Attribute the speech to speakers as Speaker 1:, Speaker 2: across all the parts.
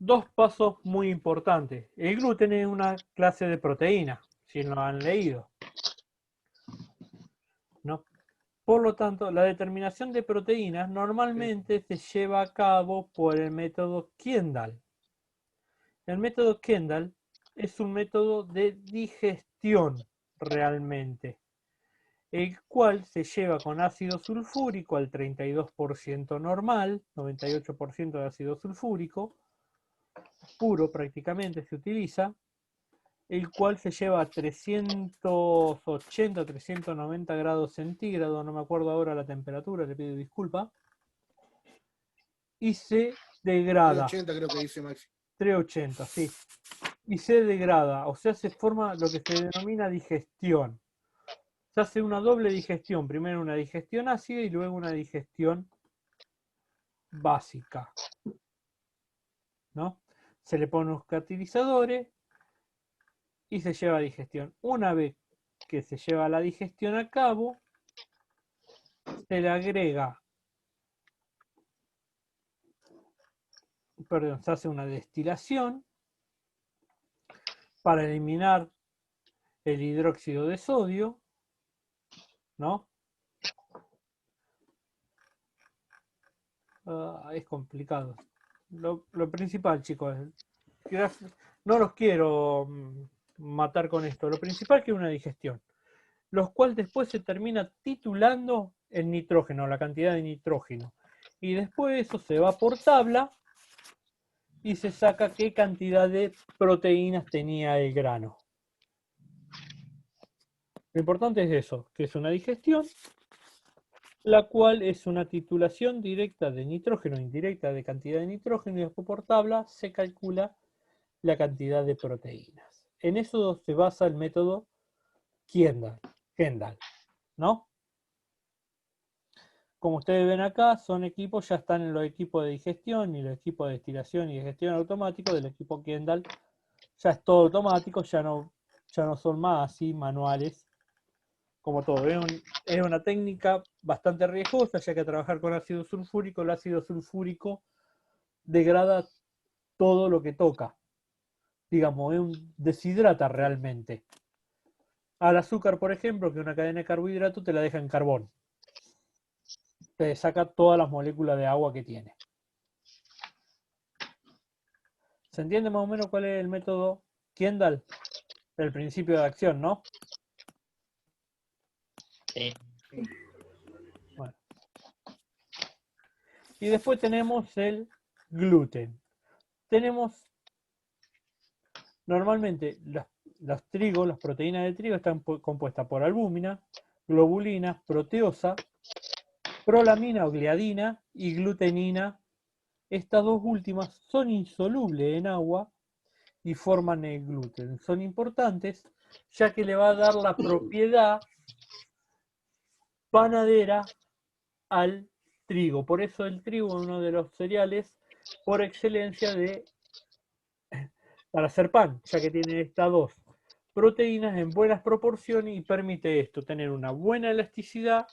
Speaker 1: dos pasos muy importantes. El gluten es una clase de proteína, si no lo han leído, ¿no? Por lo tanto, la determinación de proteínas normalmente se lleva a cabo por el método Kendall. El método Kendall es un método de digestión realmente, el cual se lleva con ácido sulfúrico al 32% normal, 98% de ácido sulfúrico, puro prácticamente se utiliza, el cual se lleva a 380, 390 grados centígrados, no me acuerdo ahora la temperatura, le pido disculpa, y se degrada.
Speaker 2: 380 creo que dice Maxi.
Speaker 1: 380, sí. Y se degrada, o sea, se forma lo que se denomina digestión. Se hace una doble digestión, primero una digestión ácida y luego una digestión básica, ¿no? Se le ponen unos catalizadores y se lleva a digestión. Una vez que se lleva la digestión a cabo, se le agrega, perdón, se hace una destilación para eliminar el hidróxido de sodio, ¿no? Es complicado. Lo principal, chicos, no los quiero matar con esto. Lo principal que es una digestión, los cuales después se termina titulando el nitrógeno, la cantidad de nitrógeno. Y después eso se va por tabla y se saca qué cantidad de proteínas tenía el grano. Lo importante es eso, que es una digestión, la cual es una titulación directa de nitrógeno, indirecta de cantidad de nitrógeno, y después por tabla se calcula la cantidad de proteínas. En eso se basa el método Kendall, ¿no? Como ustedes ven acá, son equipos, ya están en los equipos de digestión y los equipos de destilación y de gestión automático del equipo Kendall. Ya es todo automático, ya no son más así manuales, como todo. Es una técnica bastante riesgosa, ya que trabajar con ácido sulfúrico, el ácido sulfúrico degrada todo lo que toca. Digamos, deshidrata realmente. Al azúcar, por ejemplo, que una cadena de carbohidratos te la deja en carbón. Te saca todas las moléculas de agua que tiene. ¿Se entiende más o menos cuál es el método Kendall? El principio de acción, ¿no?
Speaker 3: Sí.
Speaker 1: Bueno. Y después tenemos el gluten. Tenemos normalmente los trigos, las proteínas de trigo están compuestas por albúmina, globulina, proteosa, prolamina o gliadina y glutenina. Estas dos últimas son insolubles en agua y forman el gluten. Son importantes ya que le va a dar la propiedad panadera al trigo. Por eso el trigo es uno de los cereales por excelencia para hacer pan, ya que tiene estas dos proteínas en buenas proporciones y permite esto, tener una buena elasticidad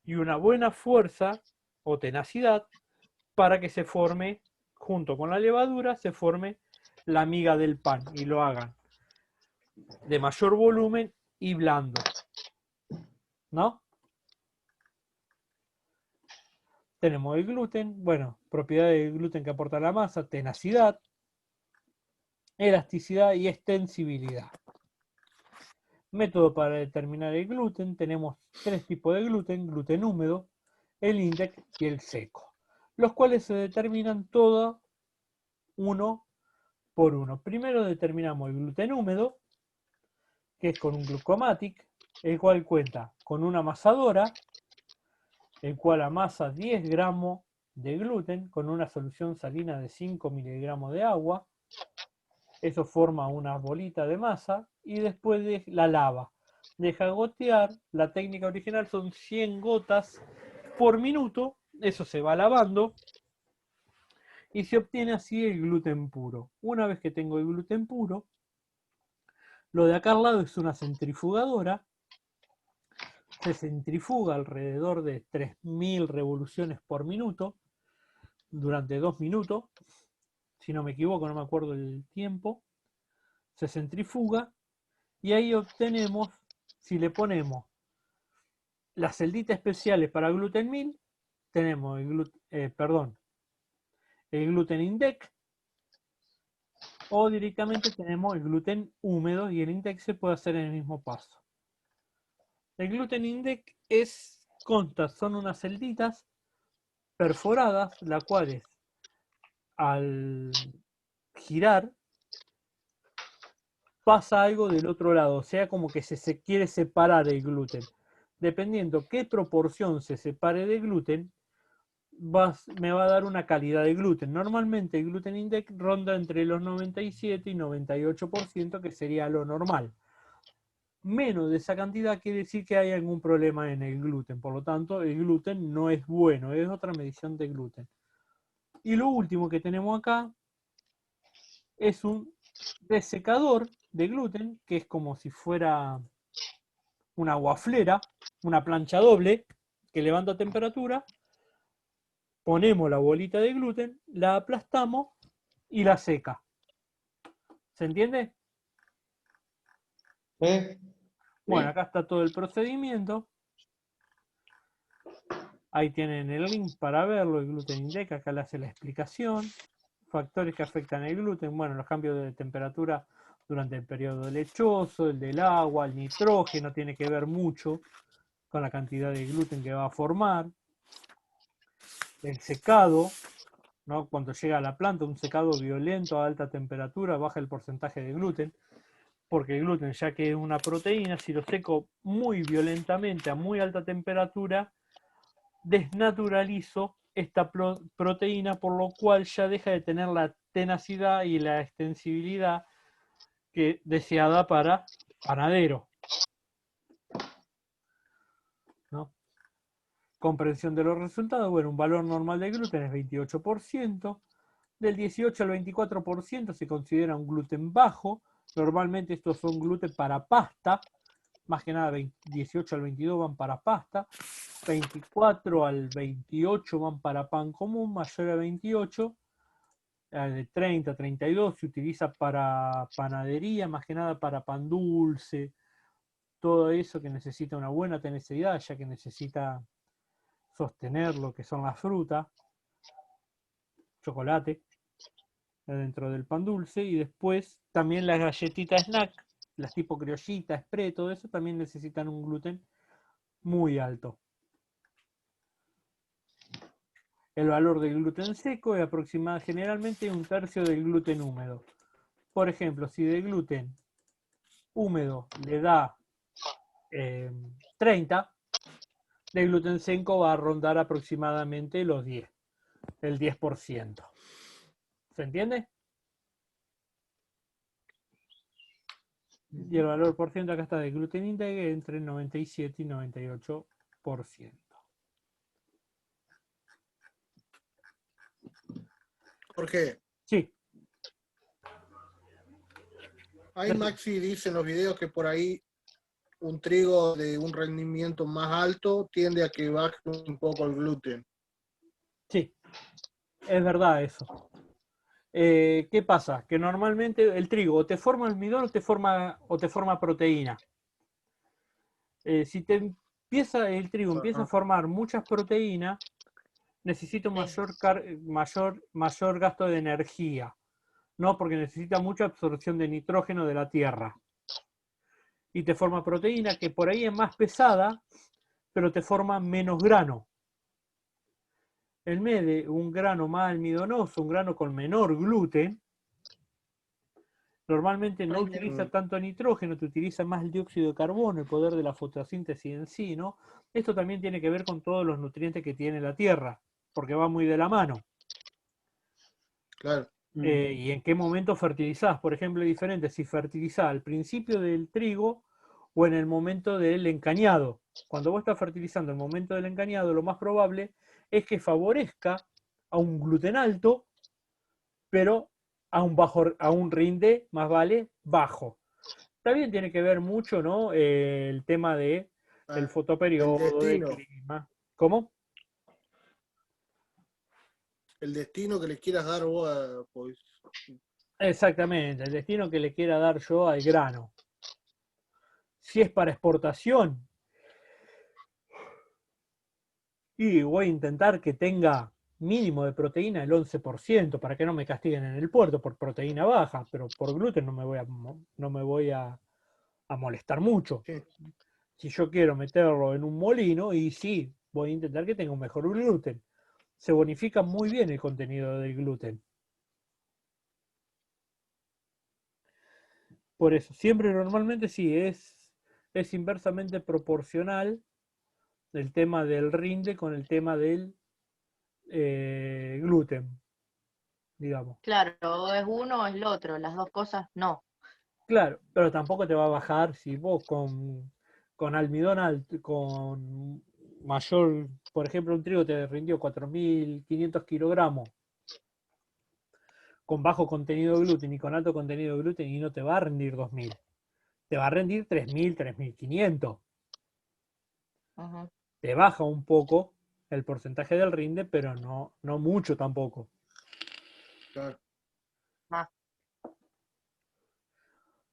Speaker 1: y una buena fuerza o tenacidad para que se forme, junto con la levadura, se forme la miga del pan y lo hagan de mayor volumen y blando, ¿no? Tenemos el gluten, bueno, propiedades del gluten que aporta la masa, tenacidad, elasticidad y extensibilidad. Método para determinar el gluten, tenemos tres tipos de gluten: gluten húmedo, el índex y el seco, los cuales se determinan todo uno por uno. Primero determinamos el gluten húmedo, que es con un glucomatic, el cual cuenta con una amasadora, el cual amasa 10 gramos de gluten con una solución salina de 5 miligramos de agua. Eso forma una bolita de masa y después la lava. Deja gotear, la técnica original son 100 gotas por minuto, eso se va lavando y se obtiene así el gluten puro. Una vez que tengo el gluten puro, lo de acá al lado es una centrifugadora, se centrifuga alrededor de 3000 revoluciones por minuto durante 2 minutos. si no me equivoco, no me acuerdo el tiempo, se centrifuga y ahí obtenemos, si le ponemos las celditas especiales para gluten 1000, tenemos el gluten index, o directamente tenemos el gluten húmedo y el index se puede hacer en el mismo paso. El gluten index son unas celditas perforadas, las cuales al girar pasa algo del otro lado, o sea, como que se quiere separar el gluten. Dependiendo qué proporción se separe de gluten, me va a dar una calidad de gluten. Normalmente el gluten index ronda entre los 97 y 98%, que sería lo normal. Menos de esa cantidad quiere decir que hay algún problema en el gluten. Por lo tanto, el gluten no es bueno, es otra medición de gluten. Y lo último que tenemos acá es un desecador de gluten, que es como si fuera una waflera, una plancha doble que levanta temperatura. Ponemos la bolita de gluten, la aplastamos y la seca. ¿Se entiende? Bueno, acá está todo el procedimiento. Ahí tienen el link para verlo, el gluten index, acá le hace la explicación. Factores que afectan el gluten, bueno, los cambios de temperatura durante el periodo lechoso, el del agua, el nitrógeno, tiene que ver mucho con la cantidad de gluten que va a formar. El secado, ¿no? Cuando llega a la planta, un secado violento a alta temperatura, baja el porcentaje de gluten, porque el gluten, ya que es una proteína, si lo seco muy violentamente a muy alta temperatura, desnaturalizo esta proteína, por lo cual ya deja de tener la tenacidad y la extensibilidad deseada para panadero, ¿no? Comprensión de los resultados, bueno, un valor normal de gluten es 28%, del 18 al 24% se considera un gluten bajo, normalmente estos son gluten para pasta, más que nada 18 al 22 van para pasta, 24 al 28 van para pan común, mayor a 28, de 30 a 32 se utiliza para panadería, más que nada para pan dulce, todo eso que necesita una buena tenacidad, ya que necesita sostener lo que son las frutas, chocolate, dentro del pan dulce, y después también las galletitas snack, las tipo criollita, spray, todo eso también necesitan un gluten muy alto. El valor del gluten seco es aproximadamente generalmente un tercio del gluten húmedo. Por ejemplo, si de gluten húmedo le da 30, de gluten seco va a rondar aproximadamente los 10, el 10%. ¿Se entiende? Y el valor por ciento acá está de gluten íntegro entre el 97 y 98%.
Speaker 2: Jorge,
Speaker 1: Sí.
Speaker 2: ahí Maxi dice en los videos que por ahí un trigo de un rendimiento más alto tiende a que baje un poco el gluten.
Speaker 1: Sí, es verdad eso. ¿Qué pasa? Que normalmente el trigo o te forma almidón o te forma proteína. Si el trigo empieza a formar muchas proteínas, necesita mayor gasto de energía, ¿no? Porque necesita mucha absorción de nitrógeno de la tierra. Y te forma proteína que por ahí es más pesada, pero te forma menos grano. En vez de un grano más almidonoso, un grano con menor gluten, normalmente no utiliza tanto nitrógeno, te utiliza más el dióxido de carbono, el poder de la fotosíntesis en sí, ¿no? Esto también tiene que ver con todos los nutrientes que tiene la tierra, porque va muy de la mano.
Speaker 2: Claro.
Speaker 1: Y en qué momento fertilizás. Por ejemplo, es diferente si fertilizás al principio del trigo o en el momento del encañado. Cuando vos estás fertilizando en el momento del encañado, lo más probable es que favorezca a un gluten alto, pero a un rinde, más vale, bajo. También tiene que ver mucho, ¿no? El tema de el
Speaker 2: El
Speaker 1: fotoperiodo, del
Speaker 2: destino.
Speaker 1: clima. ¿Cómo?
Speaker 2: el destino que le quieras dar vos, pues.
Speaker 1: Exactamente, el destino que le quiera dar yo al grano. Si es para exportación, y voy a intentar que tenga mínimo de proteína el 11% para que no me castiguen en el puerto por proteína baja, pero por gluten no me voy a molestar mucho.
Speaker 2: Sí.
Speaker 1: Si yo quiero meterlo en un molino, y sí, voy a intentar que tenga un mejor gluten. Se bonifica muy bien el contenido del gluten. Por eso, siempre normalmente sí, es inversamente proporcional el tema del rinde con el tema del gluten, digamos.
Speaker 3: Claro, o es uno o es el otro, las dos cosas no.
Speaker 1: Claro, pero tampoco te va a bajar si vos con almidón alto, con mayor, por ejemplo, un trigo te rindió 4.500 kilogramos con bajo contenido de gluten y con alto contenido de gluten y no te va a rendir 2.000. Te va a rendir 3.000, 3.500.
Speaker 3: Ujú.
Speaker 1: Te baja un poco el porcentaje del rinde, pero no mucho tampoco.
Speaker 2: Claro.
Speaker 3: Ah,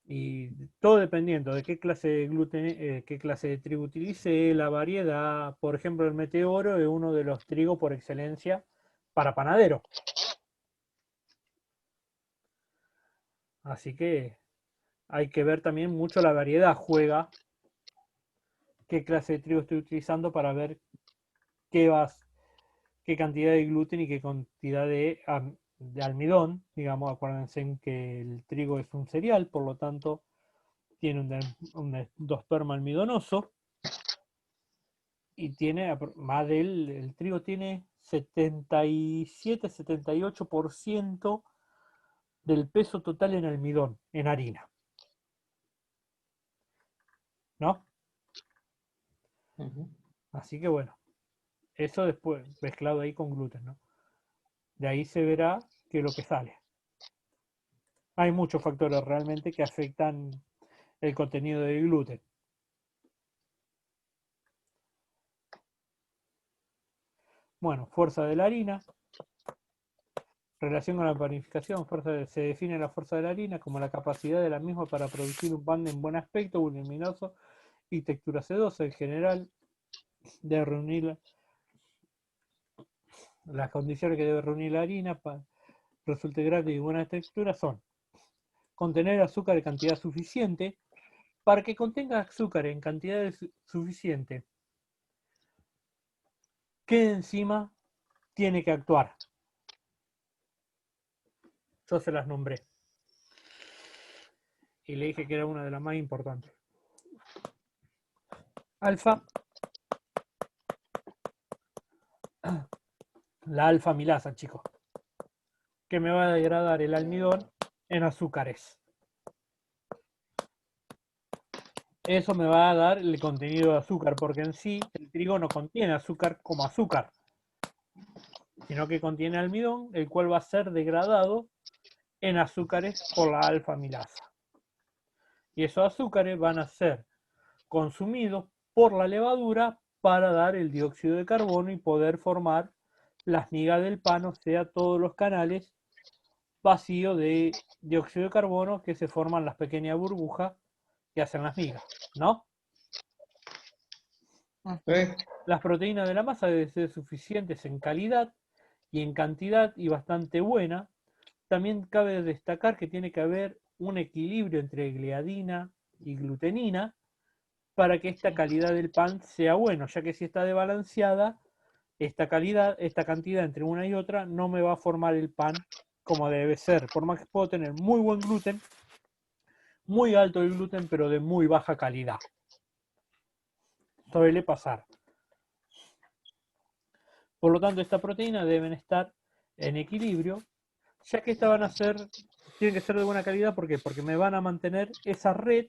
Speaker 1: Y todo dependiendo de qué clase de gluten, qué clase de trigo utilice, la variedad. Por ejemplo, el meteoro es uno de los trigos por excelencia para panadero. Así que hay que ver también mucho la variedad. Juega qué clase de trigo estoy utilizando para ver qué cantidad de gluten y qué cantidad de almidón. Digamos, acuérdense que el trigo es un cereal, por lo tanto tiene un endosperma almidonoso y tiene más el trigo tiene 77-78% del peso total en almidón, en harina, ¿no?
Speaker 3: ujú.
Speaker 1: Así que bueno, eso después mezclado ahí con gluten, ¿no? De ahí se verá que es lo que sale. Hay muchos factores realmente que afectan el contenido del gluten. Bueno, fuerza de la harina. Relación con la panificación, se define la fuerza de la harina como la capacidad de la misma para producir un pan en buen aspecto, voluminoso y textura sedosa. En general, de reunir las condiciones que debe reunir la harina para resulte grande y buena textura son contener azúcar en cantidad suficiente. Para que contenga azúcar en cantidad suficiente, ¿qué enzima tiene que actuar? Yo se las nombré y le dije que era una de las más importantes. Alfa, la alfa milasa, chicos, que me va a degradar el almidón en azúcares. Eso me va a dar el contenido de azúcar, porque en sí el trigo no contiene azúcar como azúcar, sino que contiene almidón, el cual va a ser degradado en azúcares por la alfa milasa. Y esos azúcares van a ser consumidos por la levadura para dar el dióxido de carbono y poder formar las migas del pan, o sea, todos los canales vacíos de dióxido de carbono que se forman las pequeñas burbujas que hacen las migas, ¿no? Las proteínas de la masa deben ser suficientes en calidad y en cantidad y bastante buena. También cabe destacar que tiene que haber un equilibrio entre gliadina y glutenina para que esta calidad del pan sea bueno, ya que si está desbalanceada, esta cantidad entre una y otra no me va a formar el pan como debe ser. Por más que puedo tener muy buen gluten, muy alto el gluten, pero de muy baja calidad. Suele pasar. Por lo tanto, estas proteínas deben estar en equilibrio, ya que estas tienen que ser de buena calidad. ¿Por qué? Porque me van a mantener esa red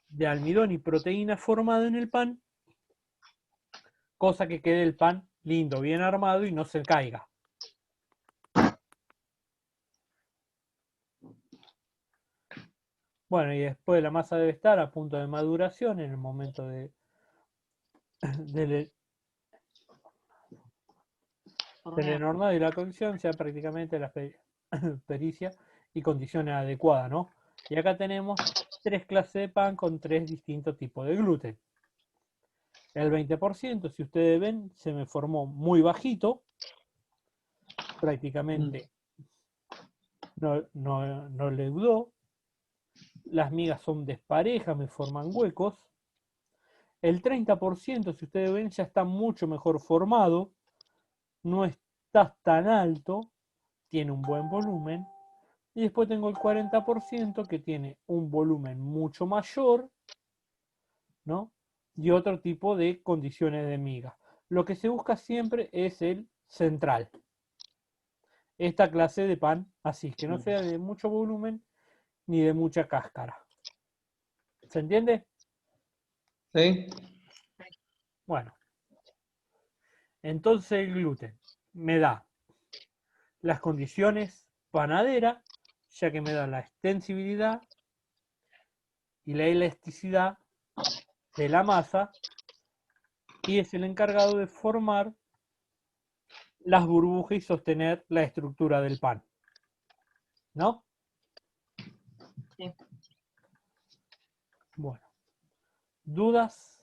Speaker 1: de almidón y proteína formada en el pan, cosa que quede el pan lindo, bien armado y no se caiga. Bueno, y después la masa debe estar a punto de maduración en el momento de
Speaker 3: hornear.
Speaker 1: normado y la cocción sea prácticamente la pericia y condiciones adecuadas, ¿no? Y acá tenemos 3 clases de pan con 3 distintos tipos de gluten. El 20%, si ustedes ven, se me formó muy bajito, prácticamente no leudó. Las migas son desparejas, me forman huecos. El 30%, si ustedes ven, ya está mucho mejor formado, no está tan alto, tiene un buen volumen. Y después tengo el 40% que tiene un volumen mucho mayor, ¿no? Y otro tipo de condiciones de miga. Lo que se busca siempre es el central. Esta clase de pan, así, que no sea de mucho volumen ni de mucha cáscara. ¿Se entiende?
Speaker 4: Sí.
Speaker 1: Bueno, entonces el gluten me da las condiciones panadera, ya que me da la extensibilidad y la elasticidad de la masa, y es el encargado de formar las burbujas y sostener la estructura del pan. ¿No?
Speaker 3: Sí.
Speaker 1: Bueno. ¿Dudas?